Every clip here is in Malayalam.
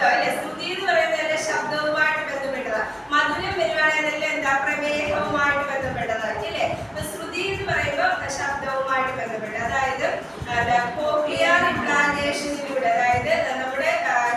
ശബ്ദം അല്ലെ. ശ്രുതി എന്ന് പറയുന്നത് ശബ്ദവുമായിട്ട് ബന്ധപ്പെട്ടതാണ്. മധുരം വരുവാണെങ്കിൽ എന്താ പ്രമേഹവുമായിട്ട് ബന്ധപ്പെട്ടതാണ് അല്ലേ. ശ്രുതി എന്ന് പറയുമ്പോൾ ശബ്ദവുമായിട്ട് ബന്ധപ്പെട്ട, അതായത് കോക്ലിയർ ഇംപ്ലാന്റേഷനിലൂടെ, അതായത് നമ്മുടെ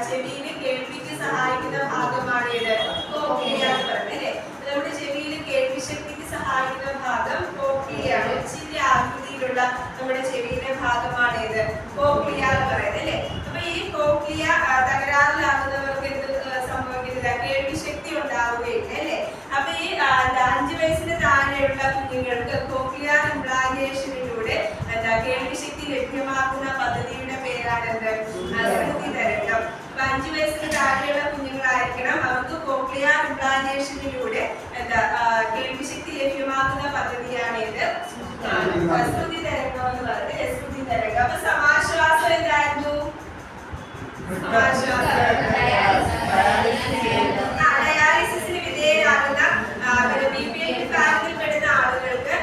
ചെവിയിൽ കേൾവിക്ക് സഹായിക്കുന്ന ഭാഗമാണ് ഇത് കോക്ലിയ എന്ന് പറയുന്നത് അല്ലേ. നമ്മുടെ ചെവിയിൽ കേൾവി ശക്തിക്ക് സഹായിക്കുന്ന ഭാഗം കോക്ലിയാണ്. ഇച്ചിരി ആകൃതിയിലുള്ള നമ്മുടെ ചെവിയിലെ ഭാഗമാണ് ഇത് കോക്ലിയ എന്ന് പറയുന്നത് അല്ലേ. അപ്പൊ ഈ കോക്ലിയ തകരാറിലാകുന്നവർക്ക് എന്ത് സംഭവിക്കുന്നില്ല, കേൾവി ശക്തി ഉണ്ടാവുകയില്ല അല്ലേ. അപ്പൊ ഈ 5 വയസ്സിന് താഴെയുള്ള കുഞ്ഞുങ്ങൾക്ക് കോക്ലിയർ ഇംപ്ലാന്റേഷനിലൂടെ കേൾവി ശക്തി ലഭ്യമാക്കുന്ന പദ്ധതിയുടെ പേരാണ് ശ്രുതി തരംഗം. അപ്പൊ 5 വയസ്സിന് താഴെയുള്ള കുഞ്ഞുങ്ങളായിരിക്കണം, അവർക്ക് കോക്ലിയർ ഇംപ്ലാന്റേഷനിലൂടെ കേൾവി ശക്തി ലഭ്യമാക്കുന്ന പദ്ധതിയാണ് ഇത് ശ്രുതി തരംഗം എന്ന് പറയുന്നത്. ശ്രുതി തരംഗം. അപ്പൊ സമാശ്വാസം എന്തായിരുന്നു? ഡയാലിസിസിന് വിധേയരാകുന്ന BPL വിഭാഗത്തിൽ പെടുന്ന ആളുകൾക്ക്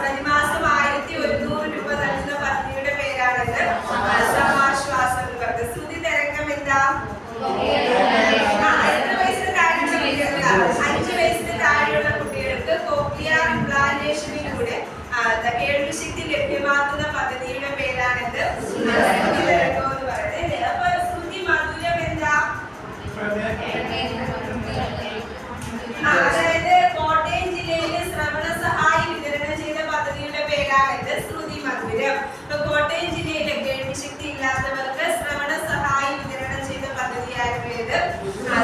പ്രതിമാസം 1100 രൂപ നൽകുന്ന പദ്ധതിയുടെ പേരാണിത് സമാശ്വാസം എന്ന് പറയുന്നത്. ശ്രുതി തരംഗം എന്താ? 5 വയസ്സിന് താഴെയുള്ള കുട്ടികൾക്ക് കോക്ലിയർ ഇംപ്ലാന്റേഷനിലൂടെ കേൾവി ശക്തി ലഭ്യമാക്കുന്ന പദ്ധതിയുടെ പേരാണിത് ശ്രുതി തരംഗം എന്ന് പറയുന്നത്. അപ്പൊ ശ്രുതി മധുരം എന്താ? അതായത് കോട്ടയം ജില്ലയിലെ ശ്രവണ സഹായി വിതരണം ചെയ്ത പദ്ധതിയുടെ പേരാണിത് ശ്രുതി മധുരം. ഇപ്പൊ കോട്ടയം ജില്ലയിലെ കേൾവി ശക്തി ഇല്ലാത്തവർക്ക് ശ്രവണ സഹായി വിതരണം ചെയ്ത പദ്ധതിയായിരുന്നു ഇത്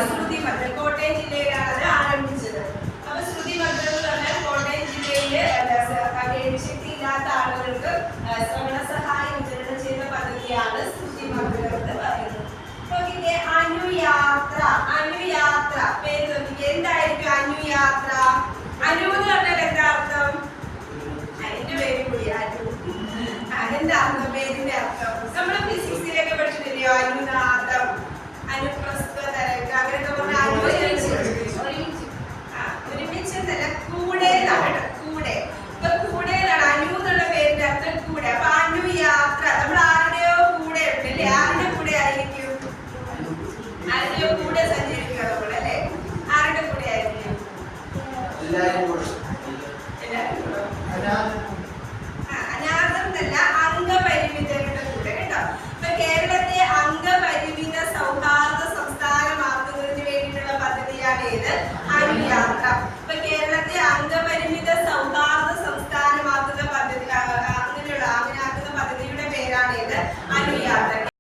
ശ്രുതി മധുരം. കോട്ടയം ജില്ലയിലാണ് അത് ആരംഭിച്ചത്. അപ്പൊ ശ്രുതി മധുരം എന്ന് പറഞ്ഞാൽ കോട്ടയം ജില്ലയിലെ കേൾവി ശക്തി ഇല്ലാത്ത ആളുകൾക്ക് ശ്രവണ സഹായി വിതരണം ചെയ്ത പദ്ധതിയാണ് ശ്രുതി മധുരം എന്ന് പറയുന്നത്. അനുയാത്ര. അനുയാത്ര പേര് നോക്കിക്കേ, എന്തായിരിക്കും അനുയാത്ര? അനു എന്ന് പറഞ്ഞാൽ എന്താ അർത്ഥം? അതിന്റെ പേര് കൂടി അനു. എന്താ അർത്ഥം? പേരിന്റെ അർത്ഥം നമ്മൾ ഫിസിക്സിലൊക്കെ പഠിച്ചിട്ടില്ലയോ? അനുനാദം, അനുപ്രസ്ഥ തരംഗം, അങ്ങനെയൊക്കെ പറഞ്ഞാൽ ഒരുമിച്ചെന്നല്ല, കൂടെ എന്നാണ്. കൂടെ. ഇപ്പൊ കൂടെ എന്നാണ് അനു എന്നുള്ള പേരിന്റെ അർത്ഥം കൂടെ. അപ്പൊ അനുയാത്ര നമ്മൾ ആരുടെയോ കൂടെ ഉണ്ട് അല്ലേ? ആരുടെ കൂടെ ആയിരിക്കും? ആരുടെയോ കൂടെ സഞ്ചരിക്കുക നമ്മൾ അല്ലേ? ആരുടെ കൂടെ ആയിരിക്കും? അനാഥം എന്നല്ല, അംഗപരിമിതരുടെ കൂടെ കേട്ടോ. ഇപ്പൊ കേരളത്തെ അംഗപരിമിത സൗഹാർദ്ദ സംസ്ഥാനമാക്കുന്നതിന് വേണ്ടിയിട്ടുള്ള പദ്ധതിയാണ് ഇത് അനുയാത്ര. ഇപ്പൊ കേരളത്തെ അംഗപരിമിത സൗഹാർദ്ദ സംസ്ഥാനമാക്കുന്ന പദ്ധതി, അങ്ങനെയുള്ള പദ്ധതിയുടെ പേരാണ് ഇത് അനുയാത്ര.